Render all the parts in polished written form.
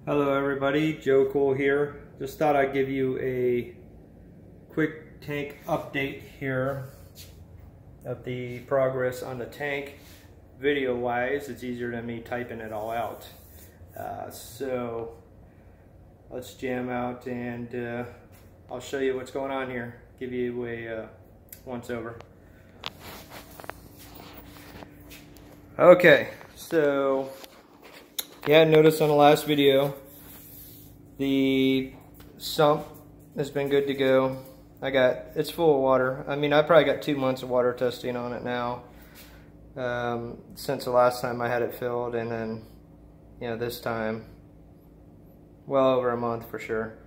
Hello everybody, Joe Cool here. Just thought I'd give you a quick tank update here of the progress on the tank. Video wise, it's easier than me typing it all out. So let's jam out and I'll show you what's going on here. Give you a once over. Okay, so yeah, notice on the last video, the sump has been good to go. It's full of water. I mean, I probably got 2 months of water testing on it now, since the last time I had it filled, and then, you know, this time, well over a month for sure.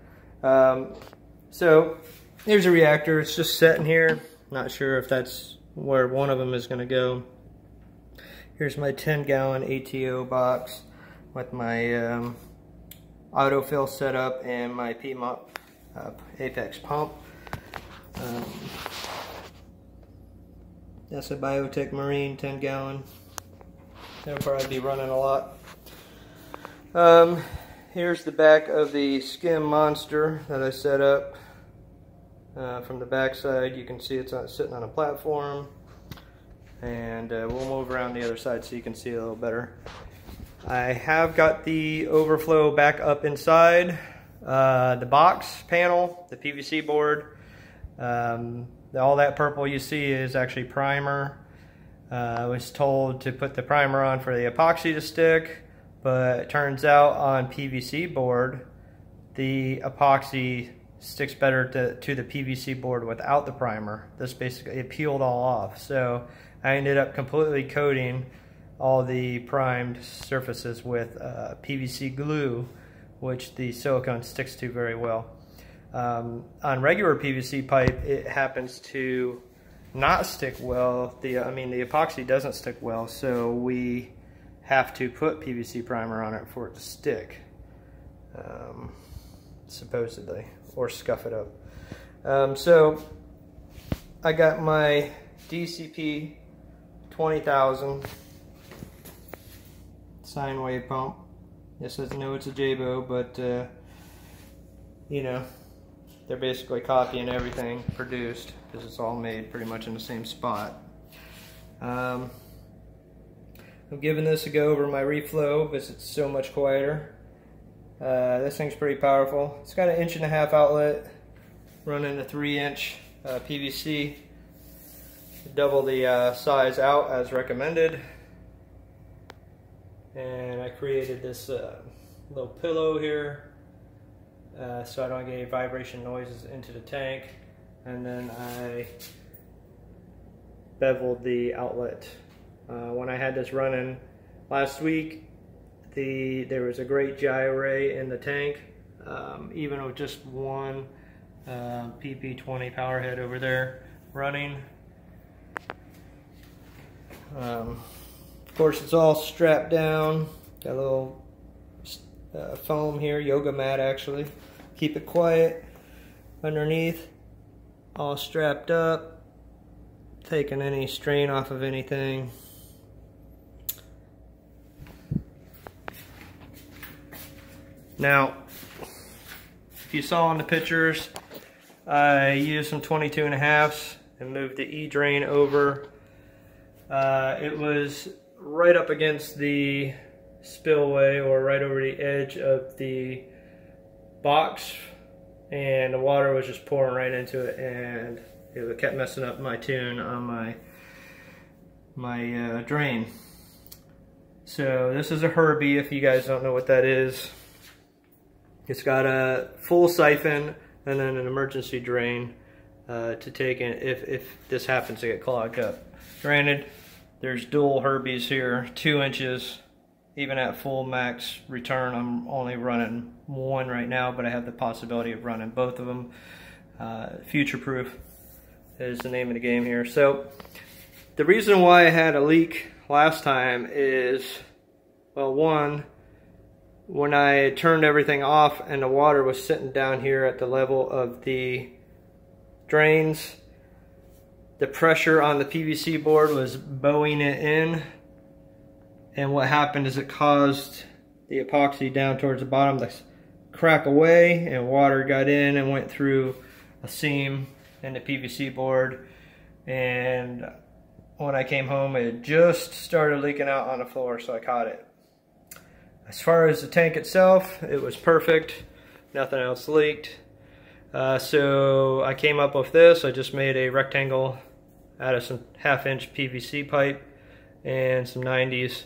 So here's a reactor. It's just sitting here. Not sure if that's where one of them is going to go. Here's my 10-gallon ATO box with my autofill setup and my Piedmont Apex pump. That's a Biotech Marine 10-gallon. That'll probably be running a lot. Here's the back of the Skim Monster that I set up. From the back side, you can see it's sitting on a platform. And we'll move around the other side so you can see a little better. I have got the overflow back up inside the box panel, the PVC board. All that purple you see is actually primer. I was told to put the primer on for the epoxy to stick, but it turns out on PVC board, the epoxy sticks better to the PVC board without the primer. This basically, it peeled all off. So I ended up completely coating all the primed surfaces with PVC glue, which the silicone sticks to very well. On regular PVC pipe, it happens to not stick well. The epoxy doesn't stick well, so we have to put PVC primer on it for it to stick, supposedly, or scuff it up. So I got my DCP 20,000 sine wave pump. This doesn't know it's a Jaybo, but you know, they're basically copying everything produced because it's all made pretty much in the same spot. I'm giving this a go over my reflow because it's so much quieter. This thing's pretty powerful. It's got an 1.5 inch outlet running a 3-inch PVC. Double the size out as recommended. And I created this little pillow here so I don't get any vibration noises into the tank. And then I beveled the outlet. When I had this running last week, there was a great gyre in the tank, even with just one PP20 power head over there running. Of course, it's all strapped down. Got a little foam here, yoga mat actually. Keep it quiet underneath. All strapped up. Taking any strain off of anything. Now, if you saw in the pictures, I used some 22.5s and moved the E-drain over. It was right up against the spillway, or right over the edge of the box, and the water was just pouring right into it, and it kept messing up my tune on my drain. So this is a Herbie, if you guys don't know what that is. It's got a full siphon and then an emergency drain to take in if this happens to get clogged up. Granted, there's dual Herbies here, 2 inches. Even at full max return, I'm only running one right now, but I have the possibility of running both of them. Future proof is the name of the game here. So the reason why I had a leak last time is, well, one, when I turned everything off and the water was sitting down here at the level of the drains, the pressure on the PVC board was bowing it in, and what happened is it caused the epoxy down towards the bottom, the crack away, and water got in and went through a seam in the PVC board. And when I came home, it just started leaking out on the floor, so I caught it. As far as the tank itself, it was perfect. Nothing else leaked. So I came up with this. I just made a rectangle out of some 1/2-inch PVC pipe and some 90s.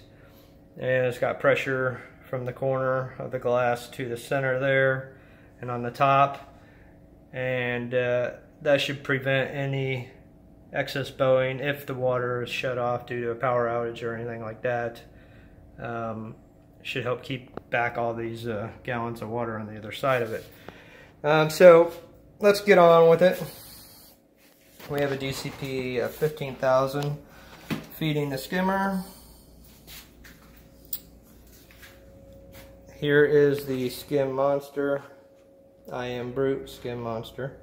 And it's got pressure from the corner of the glass to the center there and on the top. And that should prevent any excess bowing if the water is shut off due to a power outage or anything like that. Should help keep back all these gallons of water on the other side of it. So let's get on with it. We have a DCP 15,000 feeding the skimmer. Here is the Skim Monster. I Am Brute Skim Monster.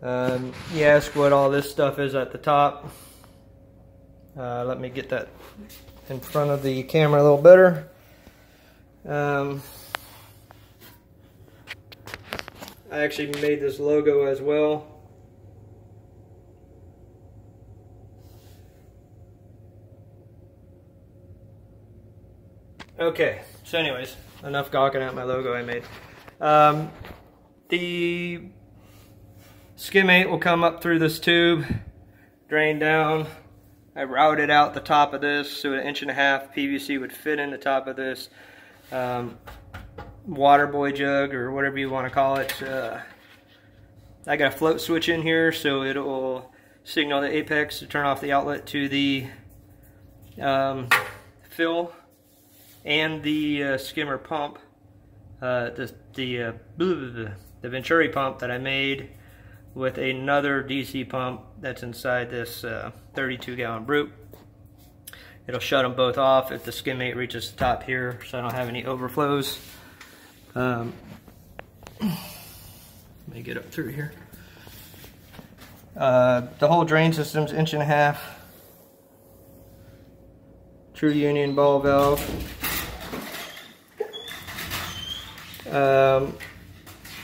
You ask what all this stuff is at the top. Let me get that in front of the camera a little better. I actually made this logo as well. Okay, so anyways, enough gawking at my logo I made. The Skim-8 will come up through this tube, drain down. I routed out the top of this so 1.5 inch PVC would fit in the top of this water boy jug or whatever you want to call it. I got a float switch in here so it will signal the apex to turn off the outlet to the fill and the skimmer pump, the Venturi pump that I made with another DC pump that's inside this 32-gallon Brute. It'll shut them both off if the Skim-8 reaches the top here, so I don't have any overflows. Let me get up through here. The whole drain system's 1.5 inch. True Union ball valve.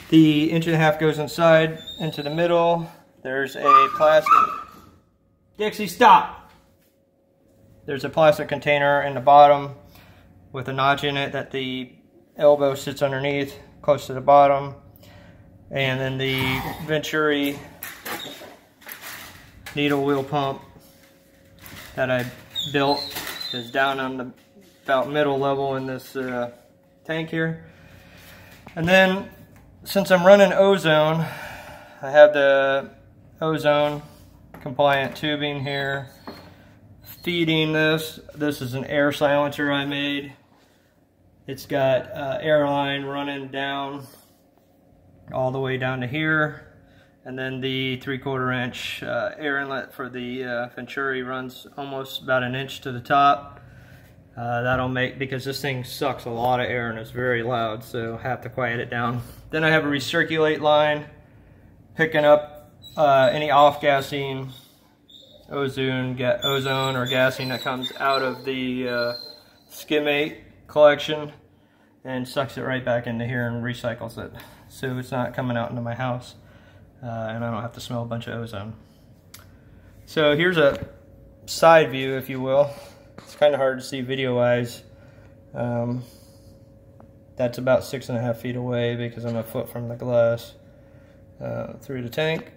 The 1.5 inch goes inside into the middle. There's a plastic. Dixie, stop! There's a plastic container in the bottom with a notch in it that the elbow sits underneath, close to the bottom. And then the Venturi needle wheel pump that I built is down on the about middle level in this tank here. And then, since I'm running ozone, I have the ozone compliant tubing here feeding this. This is an air silencer I made. It's got air line running down all the way down to here, and then the 3/4 inch air inlet for the Venturi runs almost about 1 inch to the top. That'll make, because this thing sucks a lot of air and it's very loud, so I have to quiet it down. Then I have a recirculate line picking up any off-gassing ozone or gassing that comes out of the Skim-8 collection and sucks it right back into here and recycles it, so it's not coming out into my house and I don't have to smell a bunch of ozone. So here's a side view, if you will. It's kind of hard to see video-wise. That's about 6.5 feet away because I'm a foot from the glass. Through the tank,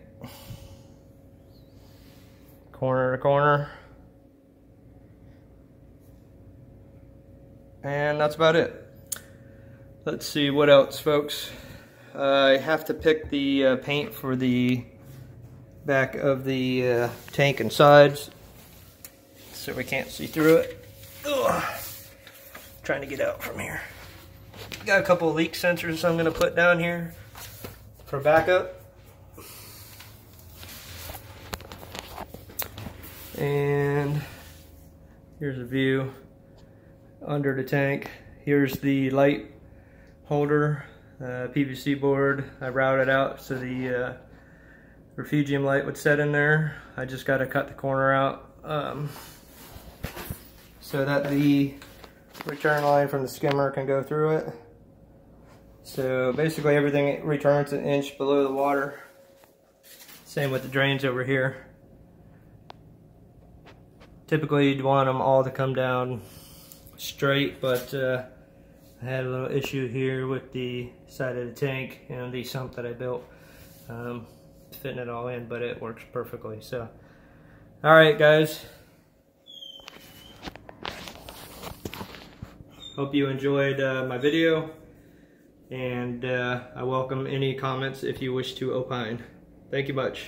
corner to corner, and that's about it. Let's see what else, folks. I have to pick the paint for the back of the tank and sides so we can't see through it. Ugh. Trying to get out from here. Got a couple of leak sensors I'm going to put down here for backup. And here's a view under the tank. Here's the light holder, PVC board. I routed out so the refugium light would set in there. I just got to cut the corner out so that the return line from the skimmer can go through it. So basically everything returns an inch below the water. Same with the drains over here. Typically you'd want them all to come down straight, but I had a little issue here with the side of the tank and the sump that I built. Fitting it all in, but it works perfectly. So, alright guys. Hope you enjoyed my video, and I welcome any comments if you wish to opine. Thank you much.